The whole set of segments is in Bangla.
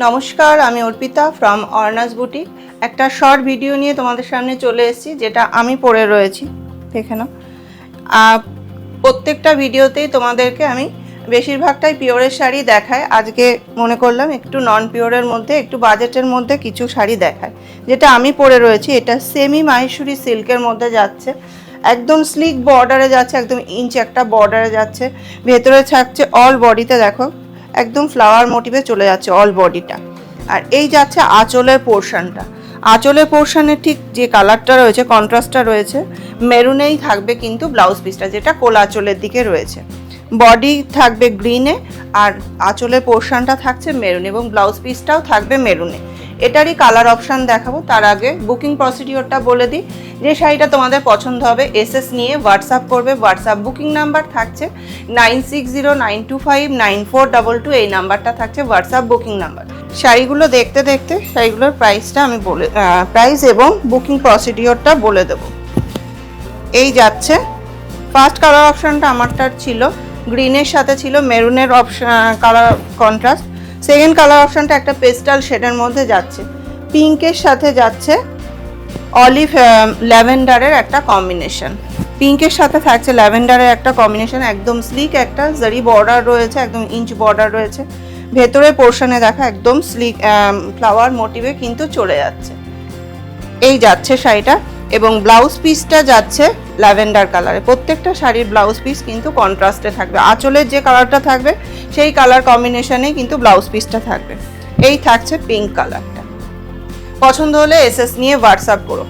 নমস্কার, আমি অর্পিতা ফ্রম অর্নাস বুটিক। একটা শর্ট ভিডিও নিয়ে তোমাদের সামনে চলে এসেছি, যেটা আমি পরে রয়েছি। দেখে নাও। প্রত্যেকটা ভিডিওতেই তোমাদেরকে আমি বেশিরভাগটাই পিওরের শাড়ি দেখাই। আজকে মনে করলাম একটু নন পিওরের মধ্যে, একটু বাজেটের মধ্যে কিছু শাড়ি দেখায়। যেটা আমি পরে রয়েছি, এটা সেমি মাহেশ্বরী সিল্কের মধ্যে যাচ্ছে। একদম স্লিক বর্ডারে যাচ্ছে, একদম ইঞ্চ একটা বর্ডারে যাচ্ছে। ভেতরে থাকছে অল বডিতে, দেখো একদম ফ্লাওয়ার মোটিভে চলে যাচ্ছে অল বডিটা। আর এই যাচ্ছে আঁচলের পোর্শনটা। আঁচলের পোর্শনের ঠিক যে কালারটা রয়েছে, কন্ট্রাস্টটা রয়েছে, মেরুনেই থাকবে কিন্তু ব্লাউজ পিসটা, যেটা কোল আঁচলের দিকে রয়েছে। বডি থাকবে গ্রিনে আর আঁচলের পোর্শনটা থাকছে মেরুন, এবং ব্লাউজ পিসটাও থাকবে মেরুনে। এটারই কালার অপশান দেখাবো। তার আগে বুকিং প্রসিডিওরটা বলে দিই। যে শাড়িটা তোমাদের পছন্দ হবে এসএস নিয়ে হোয়াটসঅ্যাপ করবে। হোয়াটসঅ্যাপ বুকিং নাম্বার থাকছে 9609259422। এই নাম্বারটা থাকছে হোয়াটসঅ্যাপ বুকিং নাম্বার। শাড়িগুলো দেখতে দেখতে শাড়িগুলোর প্রাইসটা আমি প্রাইস এবং বুকিং প্রসিডিওরটা বলে দেবো। এই যাচ্ছে ফার্স্ট কালার অপশানটা আমারটার ছিল গ্রিনের সাথে ছিল মেরুনের কালার কন্ট্রাস্ট। সেকেন্ড কালার অপশানটা একটা পেস্টাল শেডের মধ্যে যাচ্ছে, পিঙ্কের সাথে যাচ্ছে অলিভ ল্যাভেন্ডারের একটা কম্বিনেশন। পিঙ্কের সাথে থাকছে ল্যাভেন্ডারের একটা কম্বিনেশন। একদম স্লিক একটা জারি বর্ডার রয়েছে, একদম ইঞ্চ বর্ডার রয়েছে। ভেতরে পোর্শনে দেখা একদম স্লিক ফ্লাওয়ার মোটিভে কিন্তু চলে যাচ্ছে। এই যাচ্ছে শাড়িটা, এবং ব্লাউজ পিসটা যাচ্ছে ল্যাভেন্ডার কালারে। প্রত্যেকটা শাড়ির ব্লাউজ পিস কিন্তু কন্ট্রাস্টে থাকবে। আঁচলের যে কালারটা থাকবে সেই কালার কম্বিনেশনেই কিন্তু ব্লাউজ পিসটা থাকবে। এই থাকছে পিঙ্ক কালারটা। পছন্দ হলে এসএস নিয়ে হোয়াটসঅ্যাপ করো।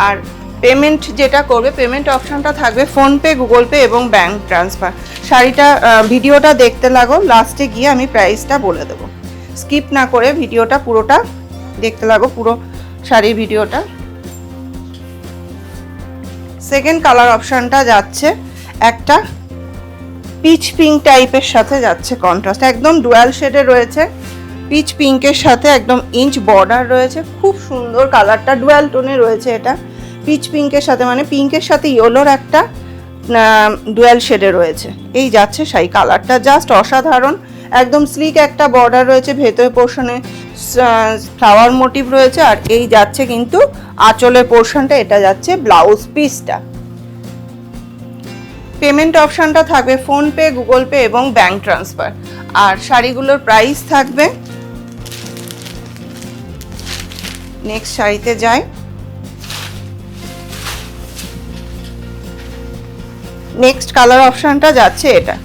আর পেমেন্ট যেটা করবে, পেমেন্ট অপশানটা থাকবে ফোনপে, গুগল পে এবং ব্যাঙ্ক ট্রান্সফার। শাড়িটা ভিডিওটা দেখতে লাগো, লাস্টে গিয়ে আমি প্রাইসটা বলে দেবো। স্কিপ না করে ভিডিওটা পুরোটা দেখতে লাগো, পুরো শাড়ির ভিডিওটা। সেকেন্ড কালার অপশানটা যাচ্ছে একটা পিচ পিঙ্ক টাইপের সাথে যাচ্ছে, কন্ট্রাস্ট একদম ডুয়াল শেডে রয়েছে। পিচ পিঙ্কের সাথে একদম ইঞ্চ বর্ডার রয়েছে, খুব সুন্দর কালারটা, ডুয়াল টোনে রয়েছে। এটা পিচ পিঙ্কের সাথে, মানে পিঙ্কের সাথে ইয়েলোর একটা ডুয়াল শেডে রয়েছে। এই যাচ্ছে শাড়ি, কালারটা জাস্ট অসাধারণ। একদম স্লিক একটা বর্ডার রয়েছে, ভেতরে পোর্শনে ফ্লাওয়ার মোটিভ রয়েছে। আর এই যাচ্ছে কিন্তু আঁচলের পোর্শনটা, এটা যাচ্ছে ব্লাউজ পিসটা। পেমেন্ট অপশানটা থাকবে ফোনপে, গুগল পে এবং ব্যাঙ্ক ট্রান্সফার। আর শাড়িগুলোর প্রাইস থাকবে, নেক্সট শাড়িতে যাই। নেক্সট কালার অপশানটা যাচ্ছে এটা।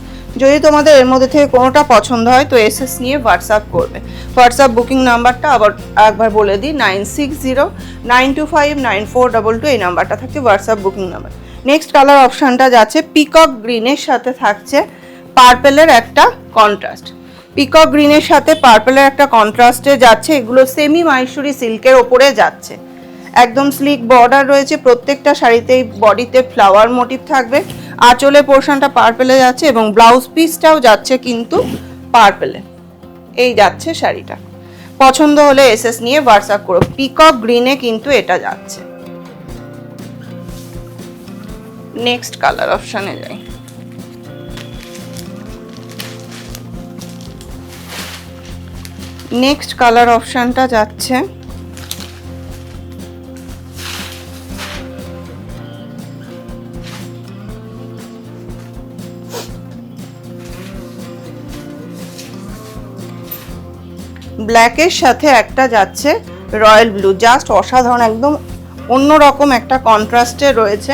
যদি তোমাদের এর মধ্যে থেকে কোনোটা পছন্দ হয় তো এসএস নিয়ে হোয়াটসঅ্যাপ করবে। হোয়াটসঅ্যাপ বুকিং নাম্বারটা আবার একবার বলে দিই, 9609259422। এই নাম্বারটা থাকছে WhatsApp booking number. Next colour অপশানটা যাচ্ছে পিকক গ্রিনের সাথে থাকছে পার্পেলের একটা কন্ট্রাস্ট। পিকক গ্রিনের সাথে পার্পেলের একটা কন্ট্রাস্টে যাচ্ছে। এগুলো সেমি মাহেশ্বরী সিল্কের ওপরে যাচ্ছে। একদম স্লিক বর্ডার রয়েছে প্রত্যেকটা শাড়িতেই, বডিতে ফ্লাওয়ার মোটিভ থাকবে। আঁচলের পোর্শনটা পার্পেলে যাচ্ছে এবং ব্লাউজ পিসটাও যাচ্ছে কিন্তু পার্পেলে। এই যাচ্ছে শাড়িটা। পছন্দ হলে এসএস নিয়ে হোয়াটসঅ্যাপ করো। পিকক গ্রিনে কিন্তু এটা যাচ্ছে। নেক্সট কালার অপশানে যাই। নেক্সট কালার অপশানটা যাচ্ছে ব্ল্যাকের সাথে একটা যাচ্ছে রয়্যাল ব্লু, জাস্ট অসাধারণ, একদম অন্যরকম একটা কন্ট্রাস্টে রয়েছে।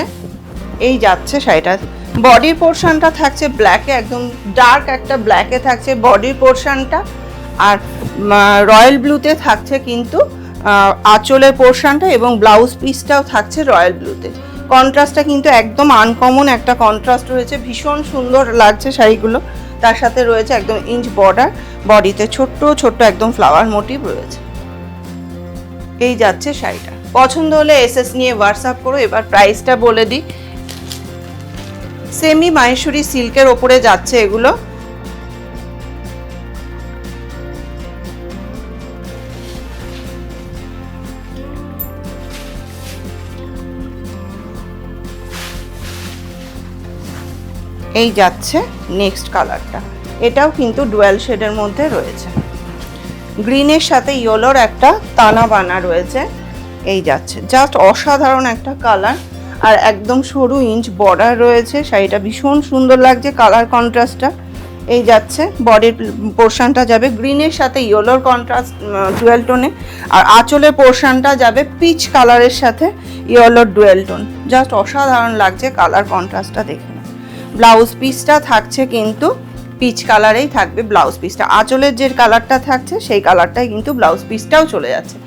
এই যাচ্ছে শাড়িটা। বডির পোর্শনটা থাকছে ব্ল্যাকে, একদম ডার্ক একটা ব্ল্যাকে থাকছে বডির পোর্শনটা। আর রয়্যাল ব্লুতে থাকছে কিন্তু আঁচলের পোর্শনটা, এবং ব্লাউজ পিসটাও থাকছে রয়্যাল ব্লুতে। কন্ট্রাস্টটা কিন্তু একদম আনকমন একটা কন্ট্রাস্ট রয়েছে, ভীষণ সুন্দর লাগছে শাড়িগুলো। তার সাথে রয়েছে একদম ইঞ্চ বর্ডার, বডিতে ছোট্ট ছোট্ট একদম ফ্লাওয়ার মোটিভ রয়েছে। এই যাচ্ছে শাড়িটা। পছন্দ হলে এসএস নিয়ে হোয়াটসঅ্যাপ করো। এবার প্রাইসটা বলে দিই। সেমি মাহেশ্বরী সিল্কের ওপরে যাচ্ছে এগুলো। এই যাচ্ছে নেক্সট কালারটা, এটাও কিন্তু ডুয়াল শেডের মধ্যে রয়েছে। গ্রিনের সাথে ইয়েলোর একটা টানা বানা রয়েছে, এই যাচ্ছে, জাস্ট অসাধারণ একটা কালার। আর একদম সরু ইঞ্চ বর্ডার রয়েছে, শাড়িটা ভীষণ সুন্দর লাগছে কালার কন্ট্রাস্টটা। এই যাচ্ছে, বডির পোর্শনটা যাবে গ্রিনের সাথে ইয়েলোর কন্ট্রাস্ট ডুয়েল টোনে, আর আঁচলের পোর্শনটা যাবে পিচ কালারের সাথে ইয়েলোর ডুয়েল টোন। জাস্ট অসাধারণ লাগছে কালার কন্ট্রাস্টটা, দেখে না। ব্লাউজ পিসটা থাকছে কিন্তু পিচ কালারেই থাকবে ব্লাউজ পিসটা, আঁচলের যে কালারটা থাকছে সেই কালারটাই কিন্তু ব্লাউজ পিসটাও চলে যাচ্ছে।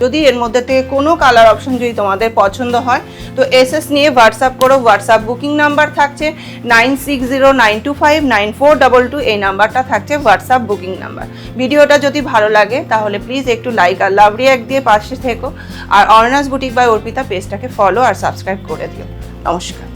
যদি এর মধ্যে থেকে কোনো কালার অপশন যদি তোমাদের পছন্দ হয় তো এসএস নিয়ে হোয়াটসঅ্যাপ করো। হোয়াটসঅ্যাপ বুকিং নাম্বার থাকছে 9609259422, এই নাম্বারটা থাকছে হোয়াটসঅ্যাপ বুকিং নাম্বার। ভিডিওটা যদি ভালো লাগে তাহলে প্লিজ একটু লাইক আর লাভ রিঅ্যাক্ট দিয়ে পাশে থেকো, আর অর্ণাস বুটিক বাই অর্পিতা পেজটাকে ফলো আর সাবস্ক্রাইব করে দিও। নমস্কার।